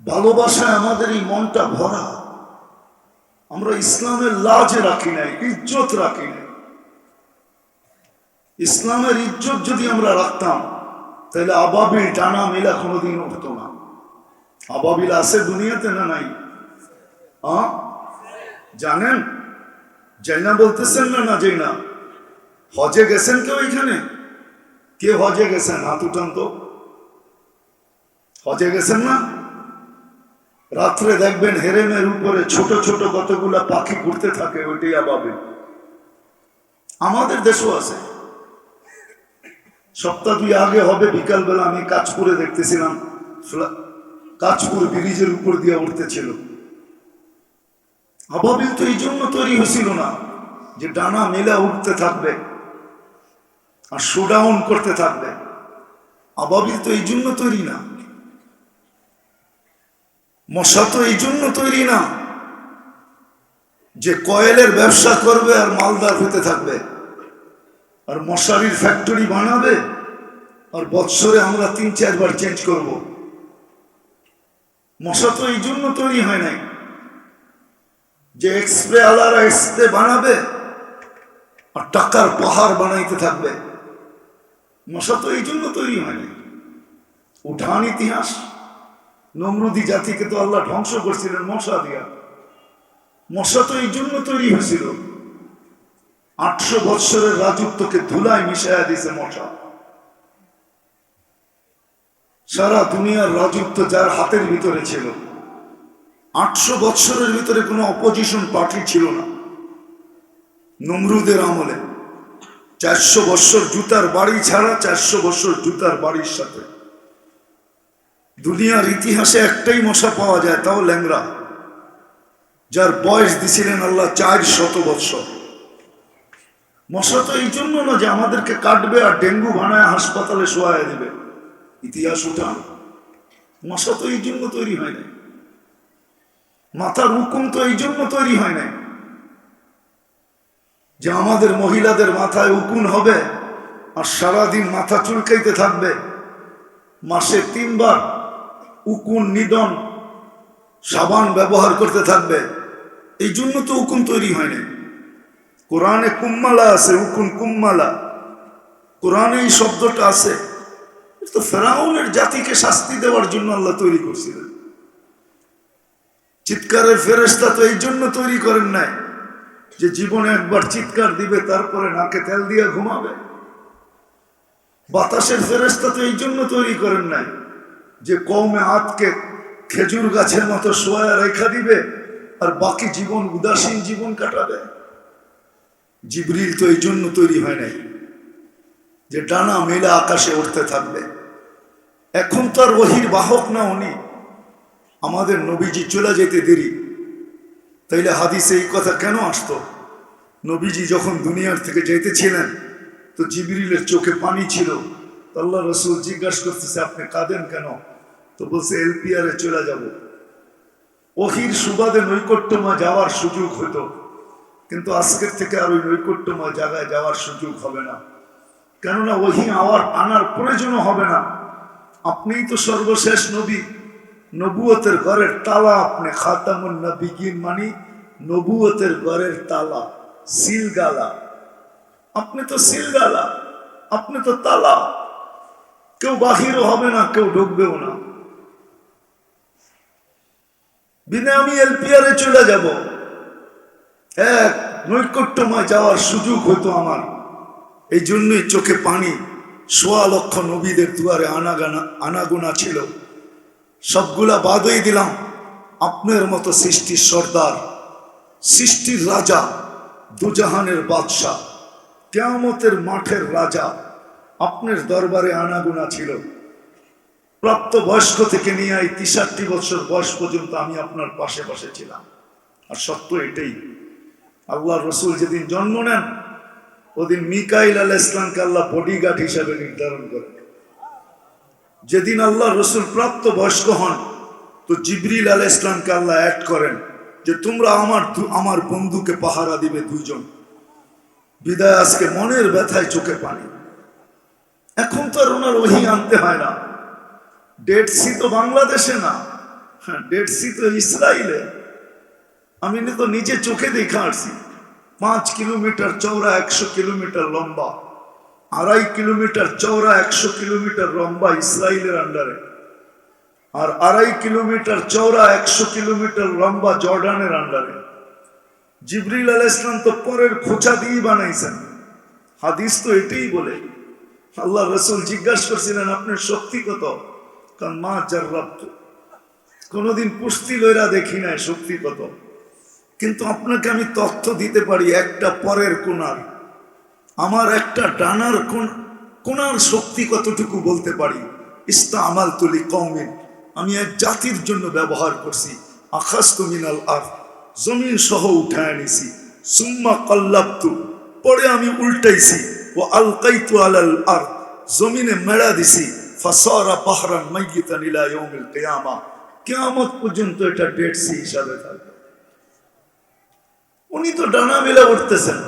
ভালোবাসায় আমাদের এই মনটা ভরা। আমরা ইসলামের লাজ রাখি নাই, ইজ্জত রাখি নাই। ইসলামের ইজ্জত যদি আমরা রাখতাম তাহলে আবাবিল ডানা মেলা কোনোদিন উঠতো না। আবাবিল আছে দুনিয়াতে না নাই? জানেন? যাই না বলতেছেন না? না যাই না? হজে গেছেন কেউ এখানে? কে হজে গেছেন? হাত উঠান তো। হজে গেছেন না? রাত্রে দেখবেন হেরেমের উপরে ছোট ছোট কতগুলা পাখি ঘুরতে থাকে, ওইটাই আবাবিল। আমাদের দেশও আছে। সপ্তাহ 2 আগে হবে, বিকালবেলা আমি কাঁচপুরে দেখতেছিলাম, কাঁচপুর ব্রিজের উপর দিয়ে উঠতেছিল। আবাবিল তো এই জন্য তৈরি হয়েছিল না যে ডানা মেলা উঠতে থাকবে আর শোডাউন করতে থাকবে। আবাবিল তো এই জন্য তৈরি না। মশা তো এই জন্য তৈরি না যে কয়েলের ব্যবসা করবে আর মালদার হতে থাকবে আর মশারির ফ্যাক্টরি বানাবে আর বৎসরে আমরা 3-4 বার চেঞ্জ করব। মশা তো এই জন্য তৈরি হয় নাই যে এক্সপ্রে আলারা এক্সপ্রে বানাবে আর টাকার পাহাড় বানাইতে থাকবে। মশা তো এই জন্য তৈরি হয় নাই। উঠান ইতিহাস, নমরুদি জাতিকে তো আল্লাহ ধ্বংস করছিলেন মশা দিয়া। মশা তো এই জন্য তৈরি হয়েছিল। 800 বৎসরের রাজত্বকে ধুলায় মিশাইয়া দিয়েছে মশা। সারা দুনিয়ার রাজত্ব যার হাতের ভিতরে ছিল। 800 বৎসরের ভিতরে কোনো অপোজিশন পার্টি ছিল না। নমরুদের আমলে 400 বৎসর জুতার বাড়ি ছাড়া, 400 বৎসর জুতার বাড়ির সাথে। দুনিয়ার ইতিহাসে একটাই মশা পাওয়া যায়, তাও ল্যাংড়া, যার বয়স দিছিলেন আল্লাহ 400 বৎসর। মশা তো এই জন্য না যে আমাদেরকে কাটবে আর ডেঙ্গু বানায় হাসপাতালে শোয়া দিবে। ইতিহাস উঠান। মশা তো এই জন্য তৈরি হয় নাই। মাথার হুকুম তো এই জন্য তৈরি হয় নাই যে আমাদের মহিলাদের মাথায় উকুন হবে আর সারাদিন মাথা চুলকাইতে থাকবে। মাসে 3 বার উকুন নিদন সাবান ব্যবহার করতে থাকবে। এই জন্য তো উকুন তৈরি হয় নাই। কোরআনে কুম্মালা আছে, উকুন কুম্মালা, কোরআনে এই শব্দটা আছে। তো ফেরাউনের জাতিকে শাস্তি দেওয়ার জন্য আল্লাহ তৈরি করছিলেন। চিৎকারের ফেরেশতা তো এই জন্য তৈরি করেন নাই যে জীবনে একবার চিৎকার দিবে তারপরে নাকে তেল দিয়ে ঘুমাবে। বাতাসের ফেরেশতা তো এই জন্য তৈরি করেন নাই যে কওমে আদকে খেজুর গাছের মতো শোয়া রেখা দিবে আর বাকি জীবন উদাসীন জীবন কাটাবে। জিবরিল তো এই জন্য তৈরি হয় নাই যে ডানা মেলা আকাশে উঠতে থাকবে। এখন তো আর ওহির বাহক না উনি। আমাদের নবীজি চলে যেতে দেরি, তাইলে হাদিসে এই কথা কেন আসতো? নবীজি যখন দুনিয়ার থেকে যেতেছিলেন তো জিবরিলের চোখে পানি ছিল। আল্লাহ রসুল জিজ্ঞাসা করতেছে, আপনি কাঁদেন কেন? তো বলছে, এলপিআরে চলে যাব। ওহির সুবাদে নৈকট্যময় যাওয়ার সুযোগ হতো, কিন্তু আজকের থেকে আর ওই নৈকট্যময় জায়গায় যাওয়ার সুযোগ হবে না। কেননা ওহি আনার প্রয়োজনও হবে না। আপনিই তো সর্বশেষ নবী, নবুয়তের ঘরের তালা আপনি। খাতামুন নবিয়িন মানি নবুয়তের ঘরের তালা, সিলগালা। আপনি তো সিলগালা, আপনি তো তালা। কেউ বাহিরও হবে না, কেউ ঢুকবেও না। বিনা আমি এলপিআরে চলে যাব, এক নৈকট্যময় যাওয়ার সুযোগ হতো আমার। এই জন্যই চোখে পানি। 1.25 লক্ষ নবীদের দুয়ারে আনাগোনা ছিল, সবগুলা বাদই দিলাম। আপনার মতো সৃষ্টির সর্দার, সৃষ্টির রাজা, দুজাহানের বাদশাহ, কিয়ামতের মাঠের রাজা, আপনার দরবারে আনাগোনা ছিল। প্রাপ্ত বয়স্ক থেকে নিয়ে 63 বছর বয়স পর্যন্ত আমি আপনার পাশে পাশে ছিলাম। আর সত্য এটাই, আল্লাহ রসুল যেদিন জন্ম নেন ওদিন মিকাইল আলাইহিস ইসলামকে আল্লাহ বডিগার্ড হিসাবে নির্ধারণ করেন। যেদিন আল্লাহ রসুল প্রাপ্ত বয়স্ক হন তো জিবরিল আলাইহিস ইসলামকে আল্লাহ অ্যাড করেন যে তোমরা আমার বন্ধুকে পাহারা দিবে 2 জন। বিদায় আজকে মনের ব্যথায় চোখে পানি। এখন তো আর ওনার ওহি আনতে হয় না। ডেড সি তো বাংলাদেশে না, হ্যাঁ, ডেড সি তো ইসরায়েলে। আমি তো নিজে চোখে দেখে আসছি। 5 কিলোমিটার চওড়া, 100 কিলোমিটার লম্বা, 2.5 কিলোমিটার চওড়া, 100 কিলোমিটার লম্বা ইসরায়েলের আন্ডারে, আর 2.5 কিলোমিটার চওড়া, 100 কিলোমিটার লম্বা জর্ডানের আন্ডারে। জিবরিল আলাইহিস সালাম তো পরের খোঁচা দিয়ে বানাইছেন। হাদিস তো এটাই বলে। আল্লাহ রসুল জিজ্ঞাসা করছিলেন আপনার শক্তি কত? কারণ মা জাররাবত, কোনোদিন পুষ্টি লইরা দেখি নাই শক্তি কত, কিন্তু আপনাকে আমি তথ্য দিতে পারি একটা পরের কোণার, আমার একটা ডানার কোণার শক্তি কতটুকু বলতে পারি। ইস্তামালতু লিকওমিন, আমি এক জাতির জন্য ব্যবহার করছি। আখাযতু মিনাল আরদ, জমিন সহ উঠায় নিছি। সুম্মা কাল্লাবতু, পরে আমি উল্টাইছি। ও আলকাইতু আলাল আরদ, জমিনে মেড়া দিছি। ফাসারা বাহরান মাইয়িতান ইলা ইয়াউমিল কিয়ামা, কিয়ামত পর্যন্ত এটা ডেড সি হিসাবে থাকবে। উনি তো ডানা মেলা উঠতেছেন।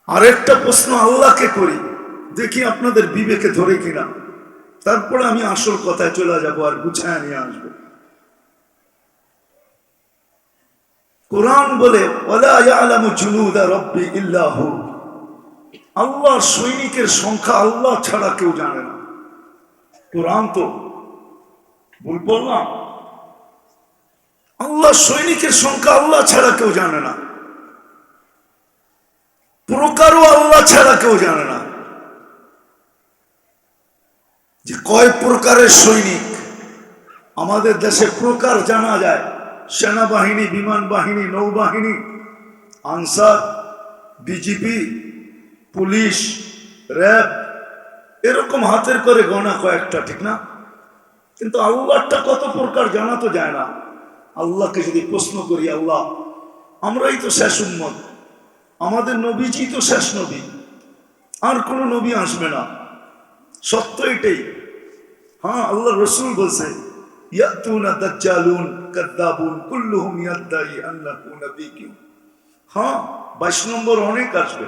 আরেকটা প্রশ্ন আল্লাহকে করি, দেখি আপনাদের বিবেকে ধরে কিনা, তারপরে আমি আসল কথায় চলে যাব আর গুছায় নিয়ে আসবো। কোরআন বলে ওয়ালা ইয়ালামু জুনুদা রাব্বি ইল্লা হু, আল্লাহর সৈনিকের সংখ্যা আল্লাহ ছাড়া কেউ জানে না। কোরআন তো ভুল বললাম? আল্লাহর সৈনিকের সংখ্যা আল্লাহ ছাড়া কেউ জানে না, প্রকারও আল্লাহ ছাড়া কেউ জানে না। যে কয় প্রকারের সৈনিক আমাদের দেশে প্রকার জানা যায়, সেনাবাহিনী, বিমান বাহিনী, নৌবাহিনী, আনসার, বিজিবি, পুলিশ, র্যাব, এরকম হাতের করে গণা কয়েকটা, ঠিক না? কিন্তু আল্লাহটা কত প্রকার জানা তো যায় না। আল্লাহকে যদি প্রশ্ন করি, আল্লাহ আমরাই তো শেষ উম্মত, আমাদের নবীজি তো শেষ নবী, আর কোন নবী আসবে না, সত্য এটাই। হ্যাঁ, আল্লাহ রসুল বলছে ইয়াতুনা দাজ্জালুন কাযাবুন কুল্লুহুম ইয়াদদাই আন্নাহু নবিয়্যুন। হ্যাঁ, 22 নম্বর অনেক আসবে।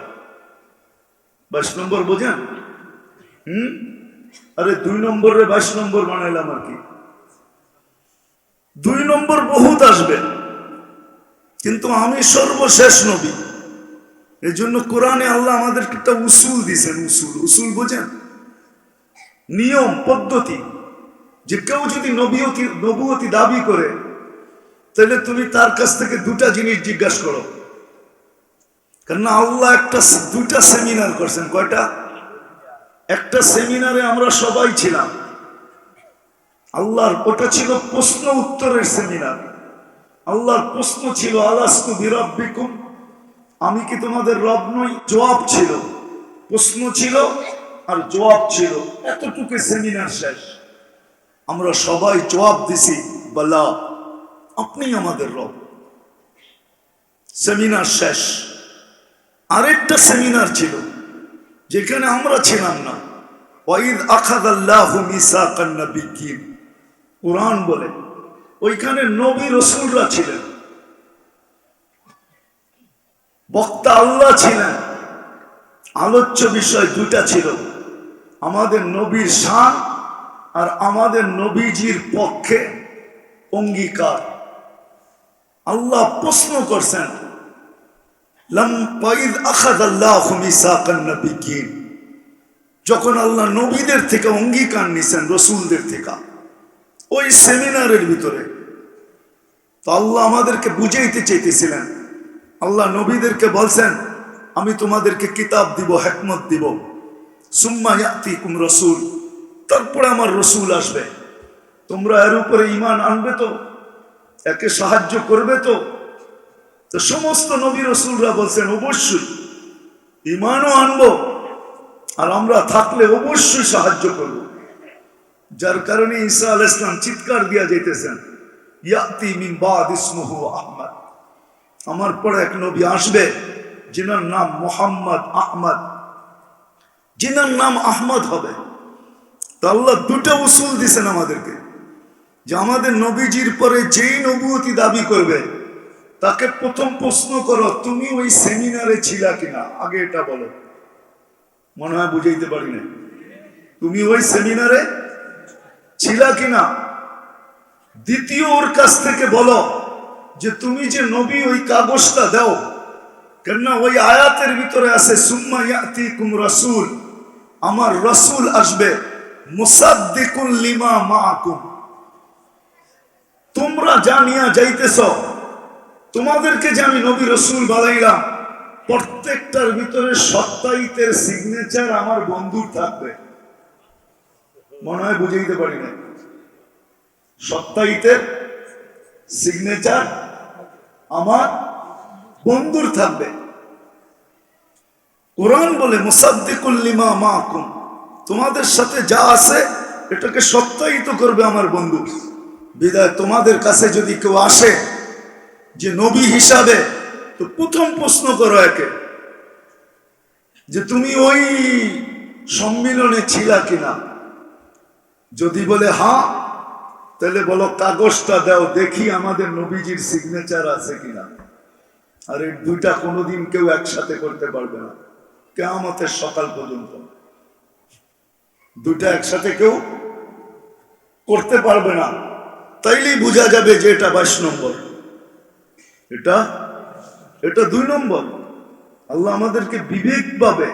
22 নম্বর বোঝেন? আরে 2 নম্বরে 22 নম্বর বানাইলাম আর কি। 2 নম্বর বহুত আসবে, কিন্তু আমি সর্বশেষ নবী। এই জন্য কোরআনে আল্লাহ আমাদেরকে একটা উসুল দিয়েছেন। উসুল বোঝেন? নিয়ম, পদ্ধতি। যে কেউ যদি নবুয়তি দাবি করে, তাহলে তুমি তার কাছ থেকে 2টা জিনিস জিজ্ঞাসা করো। কেননা আল্লাহ 2টা সেমিনার করছেন। কয়টা? একটা সেমিনারে আমরা সবাই ছিলাম। আল্লাহর ওটা ছিল প্রশ্ন উত্তরের সেমিনার। আল্লাহর প্রশ্ন ছিল আলাস্তু বিরাব্বিকুম, আমি কি তোমাদের রব নই? জবাব ছিল, প্রশ্ন ছিল আর জবাব ছিল, এতটুকু সেমিনার শেষ। আমরা সবাই জবাব দিছি বলা, আপনি আমাদের রব। সেমিনার শেষ। আরেকটা সেমিনার ছিল যেখানে আমরা ছিলাম না। ওয়াইদ আখাযাল্লাহু মিসাকান নাবিয়্যিন, কুরআন বলে ওইখানে নবী রাসূলরা ছিলেন, বক্তা আল্লাহ ছিলেন। আলোচ্য বিষয় 2টা ছিল, আমাদের নবীর শান আর আমাদের নবীজির পক্ষে অঙ্গীকার। আল্লাহ প্রশ্ন করছেন যখন আল্লাহ নবীদের থেকে অঙ্গীকার নিছেন, রসুলদের থেকে, ওই সেমিনারের ভিতরে তো আল্লাহ আমাদেরকে বুঝাইতে চাইতেছিলেন। আল্লাহ নবীদেরকে বলছেন আমি তোমাদেরকে কিতাব দিব, হিকমত দিব, সুম্মা ইয়াতিকুম রাসূল, তারপরে আমার রসুল আসবে, তোমরা এর উপরে ঈমান আনবে তো, একে সাহায্য করবে তো। তো সমস্ত নবী রসুলরা বলছেন অবশ্যই ঈমানও আনবো, আর আমরা থাকলে অবশ্যই সাহায্য করব। যার কারণে ঈসা আলাইহিস সালাম চিৎকার দিয়া যাইতেছেন ইয়াতি মিন বাদ ইসমুহু আহমদ, আমার পরে এক নবী আসবে যিনার নাম মুহাম্মদ আহমদ, যিনার নাম আহমদ হবে। তো আল্লাহ 2টা উসুল দিছেন আমাদেরকে, যে আমাদের নবীজির পরে যেই নবুয়তি দাবি করবে তাকে প্রথম প্রশ্ন করো তুমি ওই সেমিনারে ছিলা কিনা, আগে এটা বলো। মনে হয় বুঝাইতে পারি না। তুমি ওই সেমিনারে ছিলা কিনা? দ্বিতীয় ওর কাছ থেকে বলো যে তুমি যে নবী ওই কাগজটা দাও, কেননা ওই আয়াতের ভিতরে আছে সুম্মা ইয়াতিকুম রাসূল, আমার রাসূল আসবে, মুসাদ্দিকুন লিমা মাআকুম, তোমরা যা নিয়ে যাইতেছ, তোমাদেরকে যে আমি নবী রাসূল বানাইলাম, প্রত্যেকটার ভিতরে সত্তায়িতের সিগনেচার আমার বন্ধুর থাকবে। মনে হয় বুঝাইতে পারি না। সত্তায়িতের সিগনেচার আমার বন্ধুর থাকবে। কোরআন বলে মুসাদ্দিকুল লিমা মাআকুম, তোমাদের সাথে যা আছে এটাকে সত্যায়িত করবে আমার বন্ধু। বিদায় তোমাদের কাছে যদি কেউ আসে যে নবী হিসাবে, তো প্রথম প্রশ্ন করো একে যে তুমি ওই সম্মিলনে ছিলা কিনা। যদি বলে হ্যাঁ, তাহলে বলো কাগজটা দাও, দেখি আমাদের নবীজির সিগনেচার আছে কিনা। আর এই দুইটা কোনোদিন কেউ একসাথে করতে পারবে না, কিয়ামতের সকাল পর্যন্ত দুইটা একসাথে কেউ করতে পারবে না। তাইলেই বোঝা যাবে যে এটা 22 নম্বর, এটা 2 নম্বর। আল্লাহ আমাদেরকে বিবেক পাবে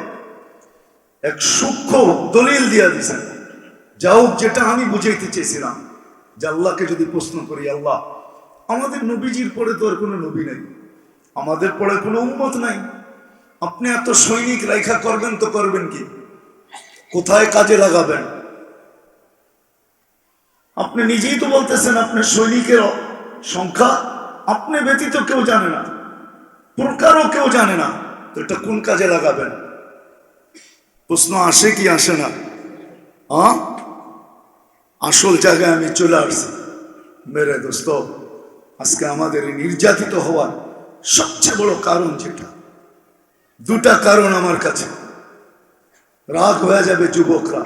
এক সূক্ষ্ম দলিল দিয়া দিয়েছেন। যাও, যেটা আমি বুঝাইতে চেয়েছিলাম যে আল্লাহকে যদি প্রশ্ন করি, আল্লাহ আমাদের নবীজির পরে তো আর কোনো নবী নেই, আমাদের পরে কোনো উম্মত নাই, আপনি এত সৈনিক রাইখা করবেন তো করবেন কি, কোথায় কাজে লাগাবেন? আপনি নিজেই তো বলতেছেন আপনার সৈনিকের সংখ্যা আপনি ব্যতীত কেউ জানে না, প্রকারও কেউ জানে না, তো এটা কোন কাজে লাগাবেন? প্রশ্ন আসে কি আসে না? আসল জায়গায় আমি চলে আসছি। মেরে দোস্ত, আজকে আমাদের এই নির্যাতিত হওয়ার সবচেয়ে বড় কারণ যেটা, 2টা কারণ আমার কাছে। রাগ হয়ে যাবে যুবকরা,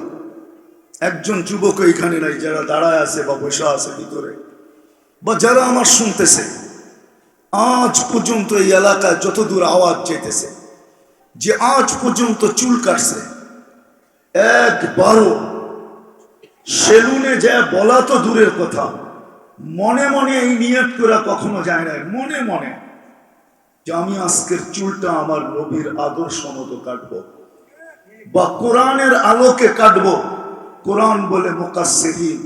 একজন যুবক এখানে নাই, যারা দাঁড়ায় আছে বা বসে আছে ভিতরে, বা যারা আমার শুনতেছে, আজ পর্যন্ত এই এলাকায় যতদূর আওয়াজ যেতেছে, যে আজ পর্যন্ত চুল কাটছে, একবারও সেলুনে যায় বলা তো দূরের কথা, মনে মনে এই নিয়ত করা কখনো যায় না, মনে মনে যে আমি আজকের চুলটা আমার নবীর আদর্শ মতো কাটবো বা কোরআনের আলোকে কাটবো। কোরআন বলে মুকাসসিরিন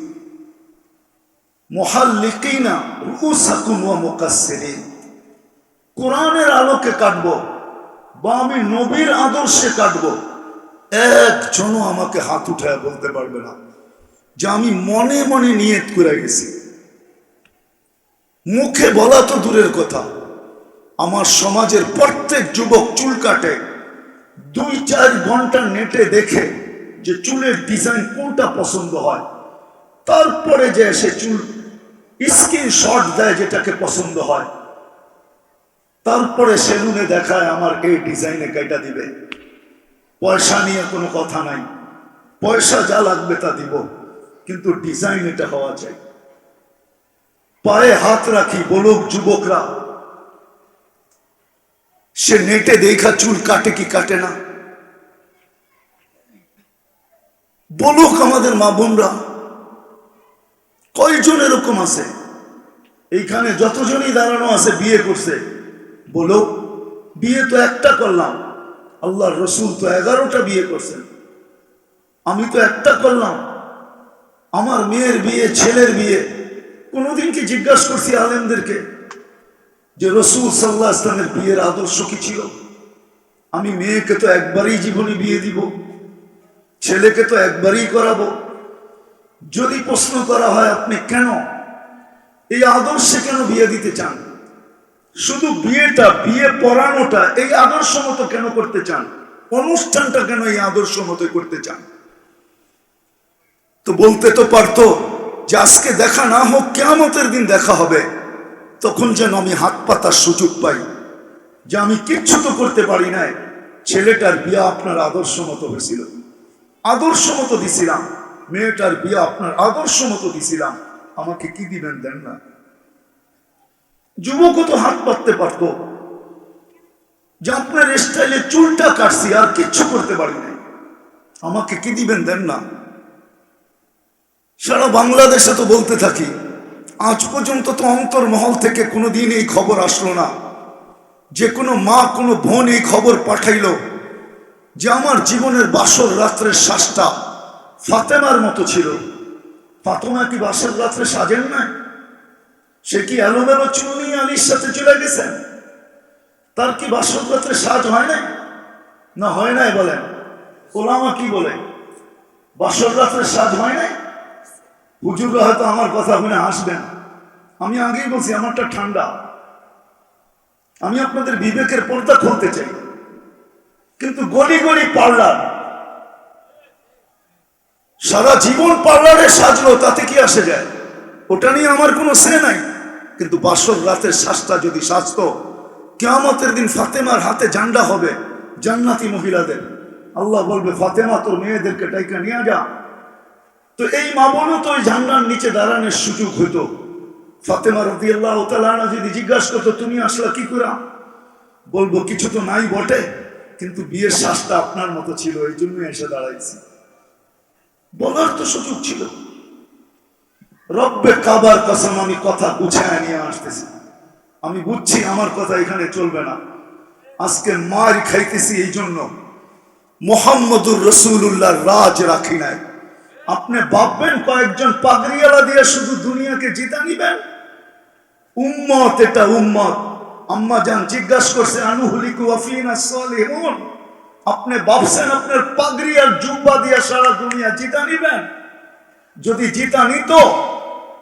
মুহাল্লিকিনা রুউসাকুম ওয়া মুকাসসিরিন, কোরআনের আলোকে কাটবো বা আমি নবীর আদর্শে কাটবো। একজনও আমাকে হাত উঠায় বলতে পারবে না যে আমি মনে মনে নিয়ত করে গেছি। মুখে বলা তো দূরের কথা, আমার সমাজের প্রত্যেক যুবক চুল কাটে, 2-4 ঘন্টা নেটে দেখে যে চুলের ডিজাইন কোনটা পছন্দ হয়, তারপরে যে সে চুল স্ক্রিনশট দেয় যেটাকে পছন্দ হয়, তারপরে সেলুনে দেখায় আমার এই ডিজাইনে কেটে দিবে। পয়সা নিয়ে কোনো কথা নাই, পয়সা যা লাগবে তা দিব, কিন্তু ডিজাইন এটা হওয়া চাই। পায়ে হাত রাখি, বলুক যুবকরা, সে নেটে দেখা চুল কাটে কি কাটে না? বলুক আমাদের মা বোনরা, কয়জন এরকম আছে? এইখানে যতজনই দাঁড়ানো আছে বিয়ে করছে, বলো বিয়ে তো একটা করলাম, আল্লাহর রসুল তো 11টা বিয়ে করছেন, আমি তো একটা করলাম। আমার মেয়ের বিয়ে, ছেলের বিয়ে, কোনোদিন কি জিজ্ঞাসা করছি আলেমদেরকে যে রসুল সাল্লাল্লাহু আলাইহি ওয়াসাল্লামের বিয়ের আদর্শ কি ছিল? আমি মেয়েকে তো একবারই জীবনে বিয়ে দিব, ছেলেকে তো একবারই করাবো। যদি প্রশ্ন করা হয় আপনি কেন এই আদর্শে কেন বিয়ে দিতে চান, শুধু বিয়েটা, বিয়ে পড়ানোটা এই আদর্শ মতো কেন করতে চান, অনুষ্ঠানটা কেন এই আদর্শ মতো করতে চান? তো বলতে তো পারতো যে আজকে দেখা না হোক, কিয়ামতের দিন দেখা হবে, তখন যেন আমি হাত পাতার সুযোগ পাই যে আমি কিচ্ছু তো করতে পারি নাই, ছেলেটার বিয়ে আপনার আদর্শ মতো হয়েছিল, আদর্শ মতো দিছিলাম, মেয়েটার বিয়ে আপনার আদর্শ মতো দিছিলাম, আমাকে কি দিবেন দেন না? যুবকও তো হাত পাততে পারতো যে আপনার স্টাইলে চুলটা কাটছি, আর কিচ্ছু করতে পারি নাই, আমাকে কি দিবেন দেন না? সারা বাংলাদেশে তো বলতে থাকি, আজ পর্যন্ত তো অন্তর্মহল থেকে কোনোদিন এই খবর আসলো না যে কোনো মা কোনো বোন এই খবর পাঠাইলো যে আমার জীবনের বাসর রাত্রের শ্বাসটা ফাতেমার মতো ছিল। ফাতেমা কি বাসর রাত্রে সাজেন না? সে কি এলোমেলো চুল নিয়ে আলীর সাথে চলে গেছেন? তার কি বাসর রাত্রে সাজ হয় নাই? না হয় নাই বলেন? ওলামা কি বলে? বাসর রাত্রে সাজ হয় নাই? হুজুররা হয়তো আমার কথা শুনে হাসবেন। আমি আগেই বলছি আমারটা ঠান্ডা, আমি আপনাদের বিবেকের পর্দা খুলতে চাই। কিন্তু গলি গলি পার্লার, সারা জীবন পার্লারে সাজলো, তাতে কি আসে যায়? ওটা নিয়ে আমার কোনো সে নাই। কিন্তু বাসর রাতের শ্বাসটা যদি সাজতো, কিয়ামতের দিন ফাতেমার হাতে জান্ডা হবে জান্নাতি মহিলাদের। আল্লাহ বলবে ফাতেমা তোর মেয়েদেরকে ডাইকা নিয়ে যা। তো এই মা বোনও তো ওই ঝান্ডার নিচে দাঁড়ানোর সুযোগ হইতো। ফাতেমা রাদিয়াল্লাহু তাআলা আনহা যদি জিজ্ঞাসা করতো তুমি আসলা কি করে, বলবো কিছু তো নাই বটে, কিন্তু বিয়ের শ্বাসটা আপনার মতো ছিল, এই জন্য এসে দাঁড়াইছি। বলার তো সুযোগ ছিল। রব্বে কাবার কসম, আমি কথা গুছায় নিয়ে আসতেছি। আমি বুঝছি আমার কথা এখানে চলবে না। আজকে মার খাইতেছি এই জন্য মুহাম্মদুর রাসূলুল্লাহর রাজ রাখি নাই। আপনি ভাববেন কয়েকজন পাগড়িওয়ালা দিয়ে শুধু দুনিয়াকে জিতা নিবেন? উম্মত, এটা উম্মত। আম্মা জান জিজ্ঞাসা করছে আনুহুলিকু ওয়াফিনা সালিহুন, আপনি ভাবছেন আপনার পাগড়ি আর জুব্বা দিয়ে সারা দুনিয়া জিতা নিবেন? যদি জিতা নিত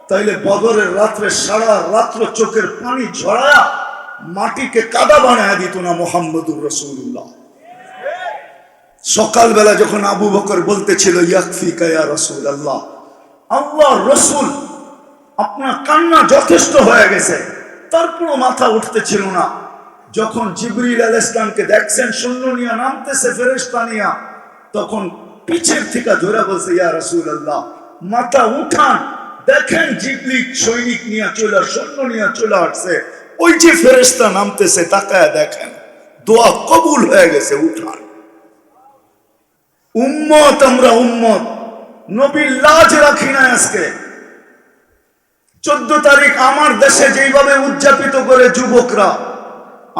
তাইলে বদরের রাত্রে সারা রাত্র চোখের পানি ঝরায়া মাটিকে কাদা বানায় দিত না মুহাম্মদুর রাসূলুল্লাহ। সকালবেলা যখন আবু বকর বলতেছিল ইয়াকফিকা ইয়া রাসূলুল্লাহ, আল্লাহ রসুল আপনার কান্না যথেষ্ট হয়ে গেছে, তারপরও মাথা উঠতেছিল না। যখন জিবরিল আলাইহিস সালামকে দেখছেন শূন্য নিয়ে নামতেছে ফেরেশতা নিয়া, তখন পিছের থেকে ধরে বলছে ইয়া রাসূলুল্লাহ মাথা উঠান, দেখেন জিবরিল সৈনিক নিয়ে চলে শূন্য নিয়ে চলে আসছে, ওই যে ফেরেশতা নামতেছে তাকায় দেখেন, দোয়া কবুল হয়ে গেছে, উঠান। উম্মত, আমরা উম্মত, নবীর লাজ রাখি না। আজকে 14 তারিখ আমার দেশে যেইভাবে উদযাপিত করে যুবকরা,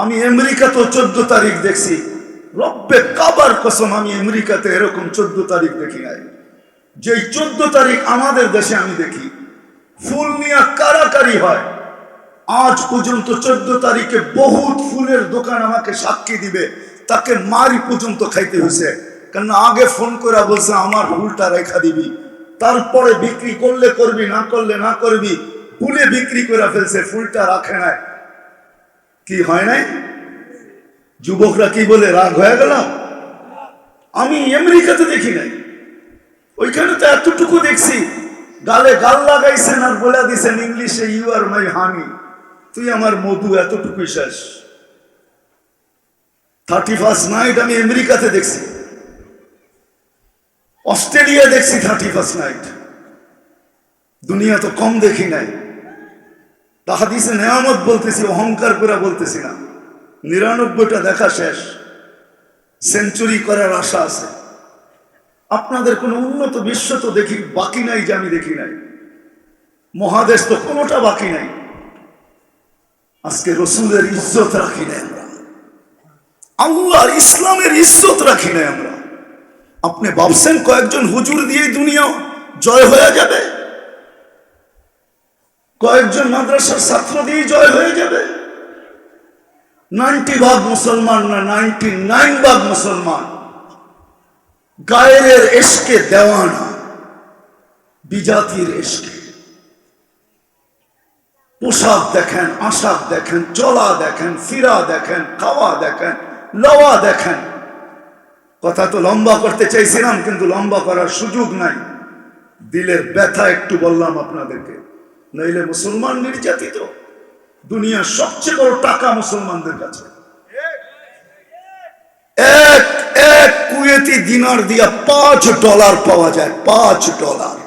আমি আমেরিকাতেও 14 তারিখ দেখছি। রব্বে কাবার কসম, আমি আমেরিকাতে এরকম 14 তারিখ দেখি নাই। যেই 14 তারিখ আমাদের দেশে আমি দেখি ফুল নিয়ে কারাকারি হয়। আজ পর্যন্ত 14 তারিখে বহুত ফুলের দোকান আমাকে সাক্ষী দিবে, তাকে মারি পর্যন্ত খাইতে হয়েছে। কেন আগে ফোন করে বলছে আমার ফুলটা রেখা দিবি, তারপরে বিক্রি করলে করবি, না করলে না করবি। ফুলে বিক্রি করে ফেলছে, ফুলটা রাখে নাই। কি হয় নাই? যুবকরা কি বলে রাগ হয়ে গেল? আমি আমেরিকাতে দেখি নাই, ওইখানে তো এতটুকু দেখছি, গালে গাল লাগাইছেন আর বলে দিছেন ইংলিশে ইউ আর মাই হানি, তুই আমার মধু, এতটুকু শেষ। 31st নাইট আমি আমেরিকাতে দেখছি, অস্ট্রেলিয়া দেখছি 31st নাইট। দুনিয়া তো কম দেখি নাই। হাদিসে নেয়ামত বলতেছি, অহংকার করে বলতেছি না। 99টা দেখা শেষ, সেঞ্চুরি করার আশা আছে। আপনাদের কোন উন্নত বিশ্ব তো দেখি বাকি নাই যে আমি দেখি নাই, মহাদেশ তো কোনোটা বাকি নাই। আজকে রসুলের ইজ্জত রাখি নাই আমরা, আল্লাহর ইসলামের ইজ্জত রাখি নাই আমরা। আপনি ভাবছেন কয়েকজন হুজুর দিয়ে দুনিয়া জয় হয়ে যাবে? কয়েকজন মাদ্রাসার ছাত্র দিয়ে জয় হয়ে যাবে? 90% মুসলমান না, 99% মুসলমান গায়ের এশকে দেওয়ানা, বিজাতির এশকে। পোশাক দেখেন, আশাক দেখেন, চলা দেখেন, ফিরা দেখেন, খাওয়া দেখেন, লওয়া দেখেন। কথা তো লম্বা করতে চাইছিলাম, কিন্তু লম্বা করার সুযোগ নাই। দিলের ব্যথা একটু বললাম আপনাদেরকে, নইলে মুসলমান নির্যাতিত। দুনিয়ার সবচেয়ে বড় টাকা মুসলমানদের কাছে। এক এক কুয়েতি দিনার দিয়া $5 পাওয়া যায়, $5।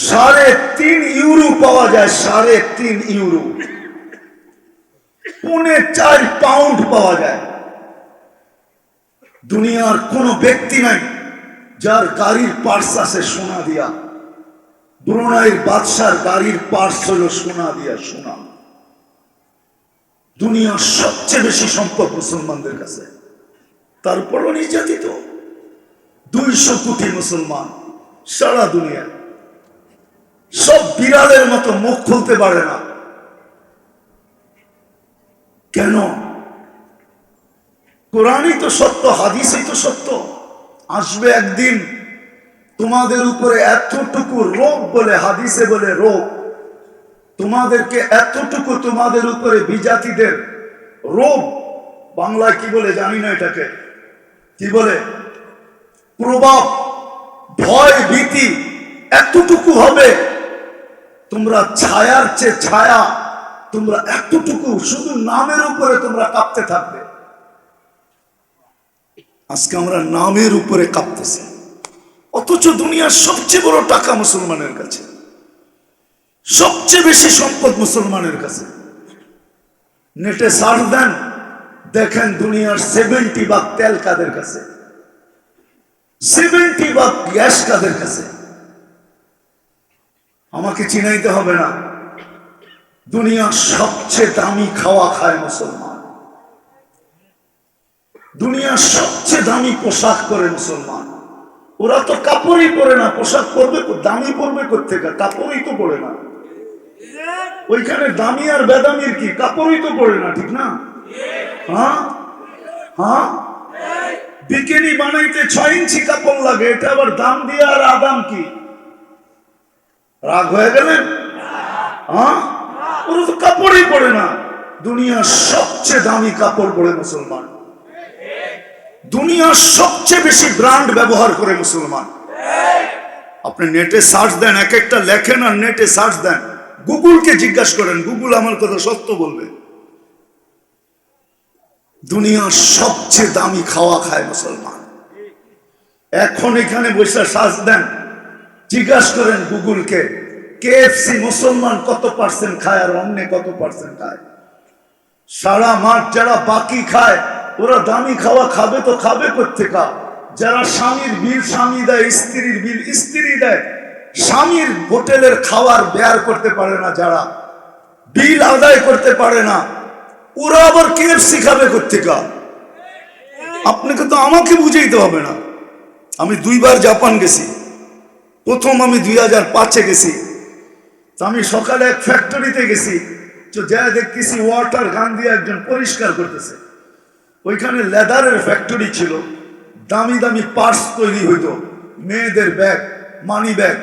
3.5 ইউরো পাওয়া যায়, 3.5 ইউরো। 4.5 পাউন্ড পাওয়া যায়। দুনিয়ার কোন ব্যক্তি নাই যার গাড়ির পার্স আছে সোনা দিয়া, ব্রুনাইয়ের বাদশার গাড়ির পার্স হলো সোনা দিয়া, সোনা। দুনিয়ার সবচেয়ে বেশি সম্পদ মুসলমানদের কাছে, তারপরও নির্যাতিত 200 কোটি মুসলমান সারা দুনিয়া, সব বিড়ালের মতো মুখ খুলতে পারে না। কেন? কোরআনই তো সত্য, হাদিসই তো সত্য। আসবে একদিন তোমাদের উপরে এতটুকু রোগ, বলে হাদিসে বলে রোগ, তোমাদেরকে এতটুকু তোমাদের উপরে বিজাতিদের রোগ, বাংলায় কি বলে জানি না, এটাকে কি বলে, প্রভাব, ভয়, ভীতি এতটুকু হবে, তোমরা ছায়ার চেয়ে ছায়া, তোমরা এতটুকু শুধু নামের উপরে তোমরা কাঁপতে থাকবে। আজকে আমরা নামের উপরে কাঁপতেছি, অথচ দুনিয়ার সবচেয়ে বড় টাকা মুসলমানের কাছে, সবচেয়ে বেশি সম্পদ মুসলমানের কাছে। নেটে সার্চ দেন, দেখেন দুনিয়ার 70 ভাগ তেল কাদের কাছে, 70 ভাগ গ্যাস কাদের কাছে। আমাকে চিনাইতে হবে না, দুনিয়ার সবচেয়ে দামি খাওয়া খায় মুসলমান, দুনিয়ার সবচেয়ে দামি পোশাক পরে মুসলমান। ওরা তো কাপড়ই পরে না, পোশাক পরবে, দামি পরবে কোত্থেকে? কাপড়ই তো পরে না। ওইখানে দামি আর বেদামির কি? কাপড়ই তো পরে না, ঠিক না? হ্যাঁ হ্যাঁ, বিকিনি বানাইতে 6 ইঞ্চি কাপড় লাগে, এটা আবার দাম দিয়ে, আর আদাম কি রাগ হয়ে গেলেন? হ্যাঁ, ওরা তো কাপড়ই পরে না। দুনিয়ার সবচেয়ে দামি কাপড় পরে মুসলমান, দুনিয়ার সবচেয়ে বেশি ব্র্যান্ড ব্যবহার করে মুসলমান। আপনি নেটে সার্চ দেন, এক একটা লেখেন আর নেটে সার্চ দেন, গুগলকে জিজ্ঞাসা করেন, গুগল আমার কথা সত্য বলবে। দুনিয়ার সবচেয়ে দামি খাওয়া খায় মুসলমান। এখন এখানে বসে সার্চ দেন, জিজ্ঞাসা করেন গুগলকে, কেএফসি মুসলমান কত পার্সেন্ট খায় আর অন্য কত পার্সেন্ট খায়? সারা মাঠ যারা বাকি খায়, ওরা দামি খাওয়া খাবে তো খাবে কোত্থেকে? যারা স্বামীর বিল স্বামী দেয়, স্ত্রীর বিল স্ত্রী দেয়, স্বামীর হোটেলের খাওয়ার বেয়ার করতে পারে না, যারা বিল আদায় করতে পারে না, ওরা আবার কেএফসি খাবে কোত্থেকে? আপনাকে তো আমাকে বুঝাইতে হবে না। আমি 2 বার জাপান গেছি। প্রথম আমি 2005-এ গেছি। আমি সকালে এক ফ্যাক্টরিতে গেছি, তো যা দেখতেছি ওয়াটার গান দিয়ে একজন পরিষ্কার করতেছে। ওইখানে লেদারের ফ্যাক্টরি ছিল, দামি দামি পার্স তৈরি হইতো, মেয়েদের ব্যাগ, মানি ব্যাগ।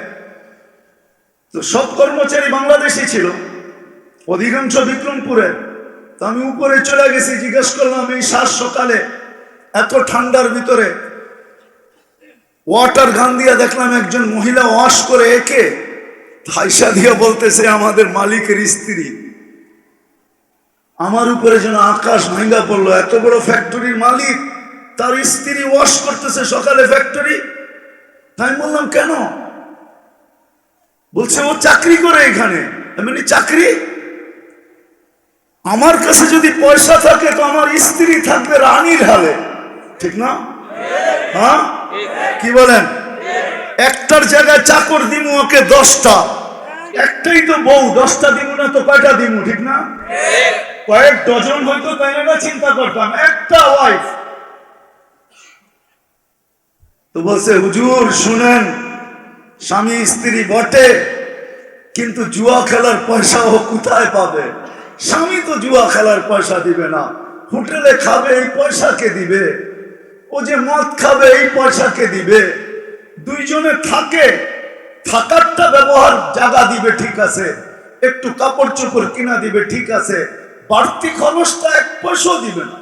তো সব কর্মচারী বাংলাদেশি ছিল, অধিকাংশ বিক্রমপুরের। তো আমি উপরে চলে গেছি, জিজ্ঞেস করলাম এই সকালে এত ঠান্ডার ভিতরে ওয়াটার গান দিয়া দেখলাম একজন মহিলা ওয়াশ করে, একে হাইসা দিয়া বলতেছে আমাদের মালিকের স্ত্রী। আমার উপরে যেন আকাশ ভাঙ্গা পড়লো, এত বড় ফ্যাক্টরির মালিক, তার স্ত্রী ওয়াশ করতেছে সকালে ফ্যাক্টরি। তাই বললাম কেন? বলছে ও চাকরি করে এখানে। আমি চাকরি? আমার কাছে যদি পয়সা থাকে তো আমার স্ত্রী থাকবে রানীর হালে, ঠিক না? হ্যাঁ, কি বলেন? একটার জায়গায় চাকর দিমু ওকে 10টা, একটাই তো বউ, 10টা দিমু না তো কয়টা দিমু, ঠিক না? কয়েক ডজন হয়তো, তাই না? চিন্তা করতাম একটা ওয়াইফ। তো বলছে হুজুর শুনেন, স্বামী স্ত্রী বটে, কিন্তু জুয়া খেলার পয়সা ও কোথায় পাবে? স্বামী তো জুয়া খেলার পয়সা দিবে না, হোটেলে খাবে এই পয়সা কে দিবে? ও যে মদ খাবে এই পয়সা কে দিবে? দুইজনে থাকে, থাকারটা ব্যবহার জায়গা দিবে, ঠিক আছে, একটু কাপড় চোপড় কিনা দিবে, ঠিক আছে, বাড়তি খরচটা 1 পয়সাও দিবে না।